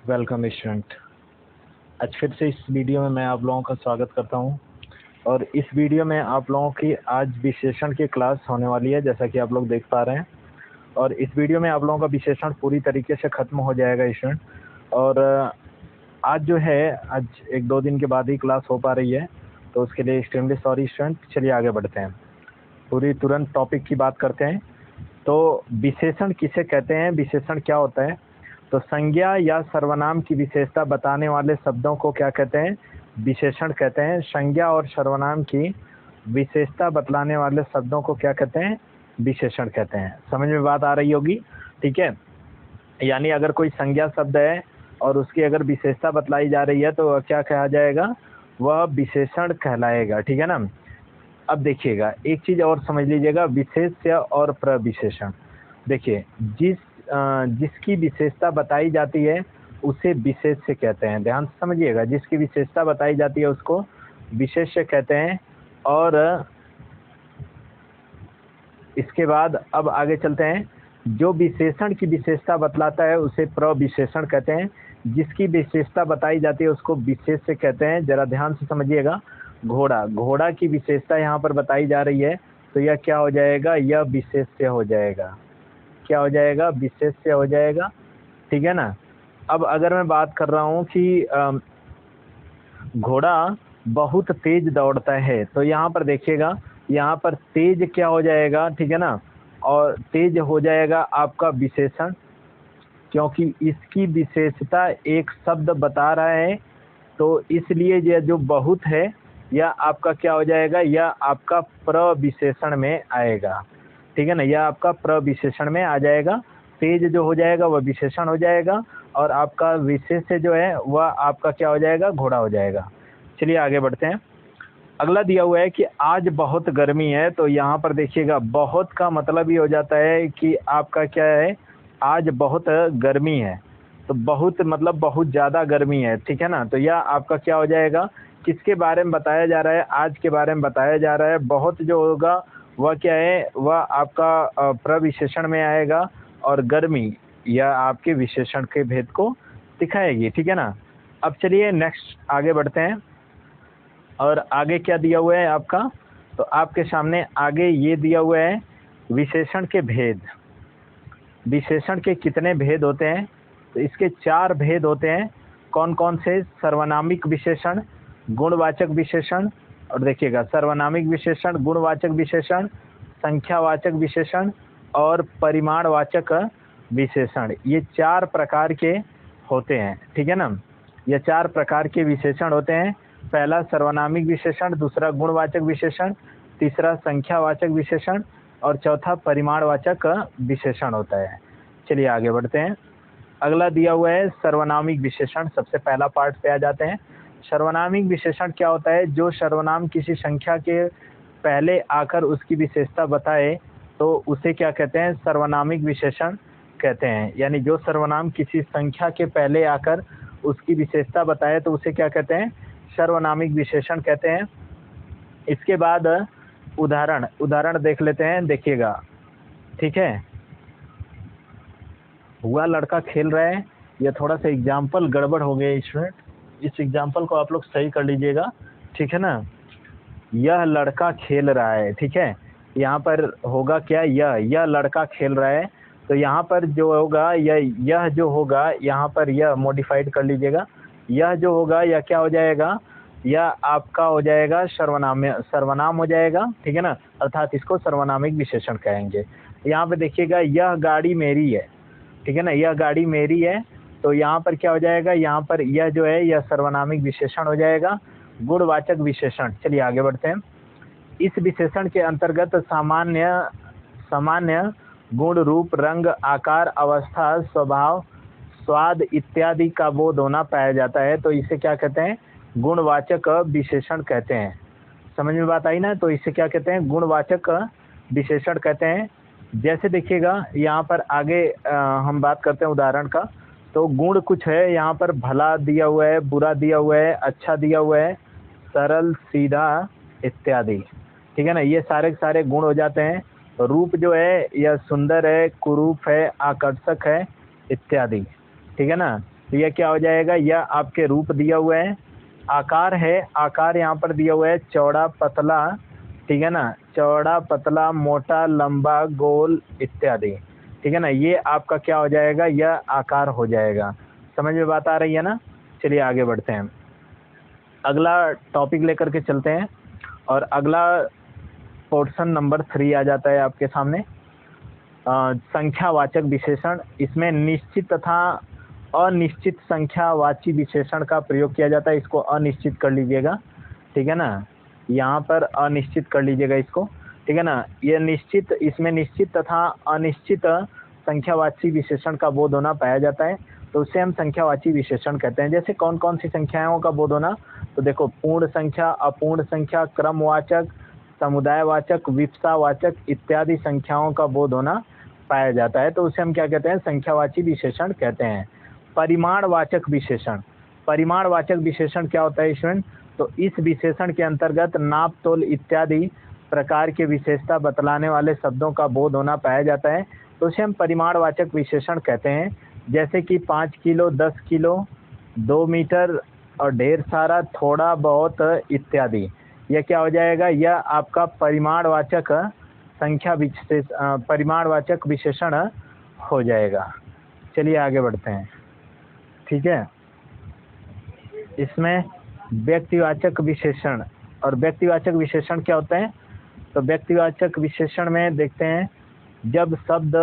Welcome student. आज फिर से इस वीडियो में मैं आप लोगों का स्वागत करता हूं और इस वीडियो में आप लोगों की आज विशेषण की क्लास होने वाली है, जैसा कि आप लोग देख पा रहे हैं। और इस वीडियो में आप लोगों का विशेषण पूरी तरीके से ख़त्म हो जाएगा स्टूडेंट। और आज जो है, आज 1-2 दिन के बाद ही क्लास हो पा रही है, तो उसके लिए एक्सट्रीमली सॉरी स्टूडेंट। चलिए आगे बढ़ते हैं, पूरी तुरंत टॉपिक की बात करते हैं। तो विशेषण किसे कहते हैं, विशेषण क्या होता है? तो संज्ञा या सर्वनाम की विशेषता बताने वाले शब्दों को क्या कहते हैं? विशेषण कहते हैं। संज्ञा और सर्वनाम की विशेषता बतलाने वाले शब्दों को क्या कहते हैं? विशेषण कहते हैं। समझ में बात आ रही होगी? ठीक है। यानी अगर कोई संज्ञा शब्द है और उसकी अगर विशेषता बतलाई जा रही है तो वह क्या कहा जाएगा? वह विशेषण कहलाएगा। ठीक है ना। अब देखिएगा, एक चीज और समझ लीजिएगा, विशेष्य और प्रविशेषण। देखिए, जिसकी विशेषता बताई जाती है उसे विशेष्य कहते हैं। ध्यान से समझिएगा, जिसकी विशेषता बताई जाती है उसको विशेष्य कहते हैं। और इसके बाद अब आगे चलते हैं। जो विशेषण की विशेषता बतलाता है उसे प्रविशेषण कहते हैं। जिसकी विशेषता बताई जाती है उसको विशेष्य कहते हैं। जरा ध्यान से समझिएगा, घोड़ा की विशेषता यहाँ पर बताई जा रही है, तो यह क्या हो जाएगा? यह विशेष्य हो जाएगा। क्या हो जाएगा? विशेष्य हो जाएगा। ठीक है ना। अब अगर मैं बात कर रहा हूँ कि घोड़ा बहुत तेज दौड़ता है, तो यहाँ पर देखिएगा, यहाँ पर तेज क्या हो जाएगा? ठीक है ना। और तेज हो जाएगा आपका विशेषण, क्योंकि इसकी विशेषता एक शब्द बता रहा है, तो इसलिए यह जो बहुत है यह आपका क्या हो जाएगा? यह आपका प्रविशेषण में आएगा। ठीक है ना, यह आपका प्रविशेषण में आ जाएगा। तेज जो हो जाएगा वह विशेषण हो जाएगा और आपका विशेष्य जो है वह आपका क्या हो जाएगा? घोड़ा हो जाएगा। चलिए आगे बढ़ते हैं। अगला दिया हुआ है कि आज बहुत गर्मी है, तो यहाँ पर देखिएगा, बहुत का मतलब ये हो जाता है कि आपका क्या है? आज बहुत गर्मी है, तो बहुत मतलब बहुत ज़्यादा गर्मी है। ठीक है ना। तो यह आपका क्या हो जाएगा? किसके बारे में बताया जा रहा है? आज के बारे में बताया जा रहा है। बहुत जो होगा वह क्या है? वह आपका प्रविशेषण में आएगा और गर्मी यह आपके विशेषण के भेद को दिखाएगी। ठीक है ना। अब चलिए नेक्स्ट आगे बढ़ते हैं। और आगे क्या दिया हुआ है आपका? तो आपके सामने आगे ये दिया हुआ है विशेषण के भेद। विशेषण के कितने भेद होते हैं? तो इसके 4 भेद होते हैं। कौन कौन से? सर्वनामिक विशेषण, गुणवाचक विशेषण, और देखिएगा सर्वनामिक विशेषण, गुणवाचक विशेषण, संख्यावाचक विशेषण और परिमाणवाचक विशेषण। ये 4 प्रकार के होते हैं। ठीक है ना। ये 4 प्रकार के विशेषण होते हैं। पहला सर्वनामिक विशेषण, दूसरा गुणवाचक विशेषण, तीसरा संख्यावाचक विशेषण और चौथा परिमाणवाचक विशेषण होता है। चलिए आगे बढ़ते हैं। अगला दिया हुआ है सर्वनामिक विशेषण। सबसे पहला पार्ट पे आ जाते हैं। सर्वनामिक विशेषण क्या होता है? जो सर्वनाम किसी संख्या के पहले आकर उसकी विशेषता बताए तो उसे क्या कहते हैं? सर्वनामिक विशेषण कहते हैं। यानी जो सर्वनाम किसी संख्या के पहले आकर उसकी विशेषता बताए तो उसे क्या कहते हैं? सर्वनामिक विशेषण कहते हैं। इसके बाद उदाहरण देख लेते हैं। देखिएगा, ठीक है। हुआ लड़का खेल रहा है, यह थोड़ा सा एग्जाम्पल गड़बड़ हो गया स्टूडेंट, इस एग्जाम्पल को आप लोग सही कर लीजिएगा। ठीक है ना। यह लड़का खेल रहा है, ठीक है। यहाँ पर होगा क्या? यह लड़का खेल रहा है, तो यहाँ पर जो होगा यह जो होगा, यहाँ पर यह मॉडिफाइड कर लीजिएगा। यह जो होगा यह क्या हो जाएगा? यह आपका हो जाएगा सर्वनाम हो जाएगा। ठीक है ना। अर्थात इसको सर्वनामिक विशेषण कहेंगे। यहाँ पे देखिएगा, यह गाड़ी मेरी है। ठीक है ना, यह गाड़ी मेरी है, तो यहाँ पर क्या हो जाएगा? यहाँ पर यह जो है यह सर्वनामिक विशेषण हो जाएगा। गुणवाचक विशेषण, चलिए आगे बढ़ते हैं। इस विशेषण के अंतर्गत सामान्य गुण, रूप, रंग, आकार, अवस्था, स्वभाव, स्वाद इत्यादि का बोध होना पाया जाता है, तो इसे क्या कहते हैं? गुणवाचक विशेषण कहते हैं। समझ में बात आई ना? तो इसे क्या कहते हैं? गुणवाचक विशेषण कहते हैं। जैसे देखिएगा, यहाँ पर आगे हम बात करते हैं उदाहरण का। तो गुण कुछ है, यहाँ पर भला दिया हुआ है, बुरा दिया हुआ है, अच्छा दिया हुआ है, सरल, सीधा इत्यादि। ठीक है ना। ये सारे के सारे गुण हो जाते हैं। रूप जो है यह सुंदर है, कुरूप है, आकर्षक है इत्यादि। ठीक है ना। तो यह क्या हो जाएगा, यह आपके रूप दिया हुआ है, आकार है, आकार यहाँ पर दिया हुआ है चौड़ा पतला, ठीक है ना, चौड़ा पतला मोटा लंबा गोल इत्यादि, ठीक है ना, ये आपका क्या हो जाएगा, यह आकार हो जाएगा। समझ में बात आ रही है ना। चलिए आगे बढ़ते हैं, अगला टॉपिक लेकर के चलते हैं और अगला पोर्शन नंबर 3 आ जाता है आपके सामने, संख्यावाचक विशेषण। इसमें निश्चित तथा अनिश्चित संख्यावाची विशेषण का प्रयोग किया जाता है। इसको अनिश्चित कर लीजिएगा, ठीक है ना, यहाँ पर अनिश्चित कर लीजिएगा इसको, ठीक है ना। ये निश्चित, इसमें निश्चित तथा अनिश्चित संख्यावाची विशेषण का बोध होना पाया जाता है, तो उसे हम संख्यावाची विशेषण कहते हैं। जैसे कौन कौन सी संख्याओं का बोध होना, तो देखो पूर्ण संख्या, अपूर्ण संख्या, क्रमवाचक, समुदायवाचक, विपक्षावाचक इत्यादि संख्याओं का बोध होना पाया जाता है, तो उसे हम क्या कहते हैं, संख्यावाची विशेषण कहते हैं। परिमाणवाचक विशेषण, परिमाणवाचक विशेषण क्या होता है स्टूडेंट, तो इस विशेषण के अंतर्गत नाप तोल इत्यादि प्रकार के विशेषता बतलाने वाले शब्दों का बोध होना पाया जाता है, तो उसे हम परिमाणवाचक विशेषण कहते हैं। जैसे कि 5 किलो, 10 किलो, 2 मीटर और ढेर सारा, थोड़ा बहुत इत्यादि, यह क्या हो जाएगा, यह आपका परिमाणवाचक परिमाणवाचक विशेषण हो जाएगा। चलिए आगे बढ़ते हैं, ठीक है। इसमें व्यक्तिवाचक विशेषण, और व्यक्तिवाचक विशेषण क्या होता है, तो व्यक्तिवाचक विशेषण में देखते हैं, जब शब्द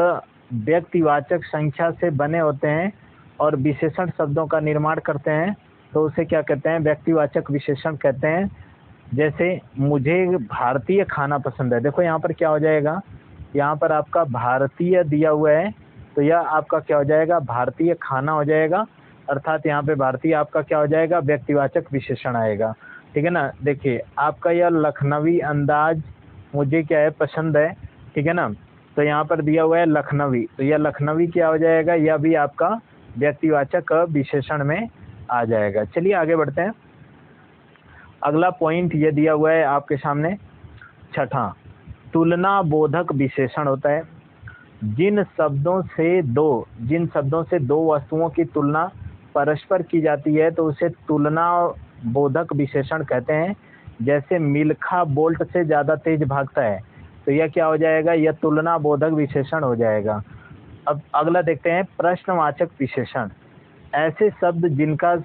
व्यक्तिवाचक संख्या से बने होते हैं और विशेषण शब्दों का निर्माण करते हैं, तो उसे क्या कहते हैं, व्यक्तिवाचक विशेषण कहते हैं। जैसे मुझे भारतीय खाना पसंद है, देखो यहाँ पर क्या हो जाएगा, यहाँ पर आपका भारतीय दिया हुआ है, तो यह आपका क्या हो जाएगा, भारतीय खाना हो जाएगा, अर्थात यहाँ पे भारतीय आपका क्या हो जाएगा, व्यक्तिवाचक विशेषण आएगा, ठीक है ना। देखिए आपका यह लखनवी अंदाज मुझे क्या है, पसंद है, ठीक है ना, तो यहाँ पर दिया हुआ है लखनवी, तो यह लखनवी क्या हो जाएगा, यह भी आपका व्यक्तिवाचक विशेषण में आ जाएगा। चलिए आगे बढ़ते हैं, अगला पॉइंट ये दिया हुआ है आपके सामने, छठा, तुलना बोधक विशेषण होता है। जिन शब्दों से दो वस्तुओं की तुलना परस्पर की जाती है, तो उसे तुलना बोधक विशेषण कहते हैं। जैसे मिल्खा बोल्ट से ज़्यादा तेज भागता है, तो यह क्या हो जाएगा, यह तुलना बोधक विशेषण हो जाएगा। अब अगला देखते हैं, प्रश्नवाचक विशेषण। ऐसे शब्द जिनका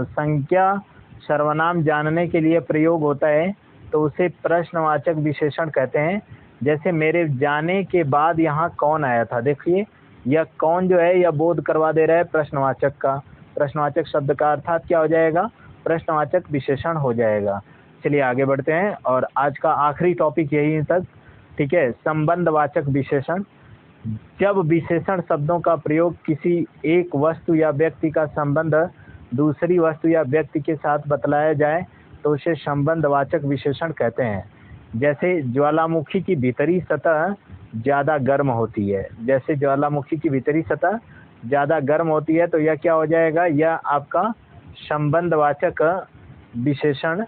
संख्या सर्वनाम जानने के लिए प्रयोग होता है, तो उसे प्रश्नवाचक विशेषण कहते हैं। जैसे मेरे जाने के बाद यहाँ कौन आया था, देखिए यह कौन जो है, यह बोध करवा दे रहा है प्रश्नवाचक का, प्रश्नवाचक शब्द का अर्थात क्या हो जाएगा, प्रश्नवाचक विशेषण हो जाएगा। चलिए आगे बढ़ते हैं, और आज का आखिरी टॉपिक यही तक, ठीक है, संबंधवाचक विशेषण। जब विशेषण शब्दों का प्रयोग किसी एक वस्तु या व्यक्ति का संबंध दूसरी वस्तु या व्यक्ति के साथ बतलाया जाए, तो उसे संबंधवाचक विशेषण कहते हैं। जैसे ज्वालामुखी की भीतरी सतह ज़्यादा गर्म होती है, जैसे ज्वालामुखी की भीतरी सतह ज़्यादा गर्म होती है, तो यह क्या हो जाएगा, यह आपका संबंधवाचक विशेषण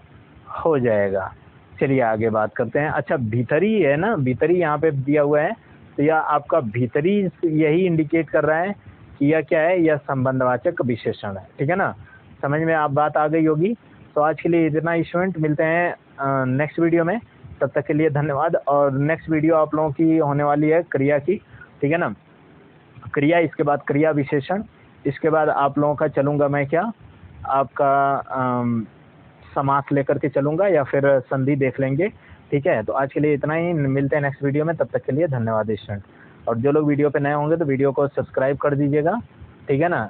हो जाएगा। चलिए आगे बात करते हैं। अच्छा भीतरी है ना, भीतरी यहाँ पे दिया हुआ है, तो यह आपका भीतरी यही इंडिकेट कर रहा है कि यह क्या है, यह संबंधवाचक विशेषण है, ठीक है ना। समझ में आप बात आ गई होगी। तो आज के लिए इतना स्टूडेंट, मिलते हैं नेक्स्ट वीडियो में, तब तक के लिए धन्यवाद। और नेक्स्ट वीडियो आप लोगों की होने वाली है क्रिया की, ठीक है ना, क्रिया, इसके बाद क्रिया विशेषण, इसके बाद आप लोगों का चलूँगा मैं क्या, आपका समास लेकर के चलूँगा या फिर संधि देख लेंगे, ठीक है। तो आज के लिए इतना ही, मिलते हैं नेक्स्ट वीडियो में, तब तक के लिए धन्यवाद स्टूडेंट। और जो लोग वीडियो पे नए होंगे तो वीडियो को सब्सक्राइब कर दीजिएगा, ठीक है ना,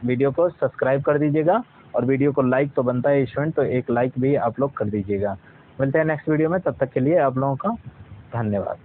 वीडियो को सब्सक्राइब कर दीजिएगा, और वीडियो को लाइक तो बनता है स्टूडेंट, तो एक लाइक भी आप लोग कर दीजिएगा। मिलते हैं नेक्स्ट वीडियो में, तब तक के लिए आप लोगों का धन्यवाद।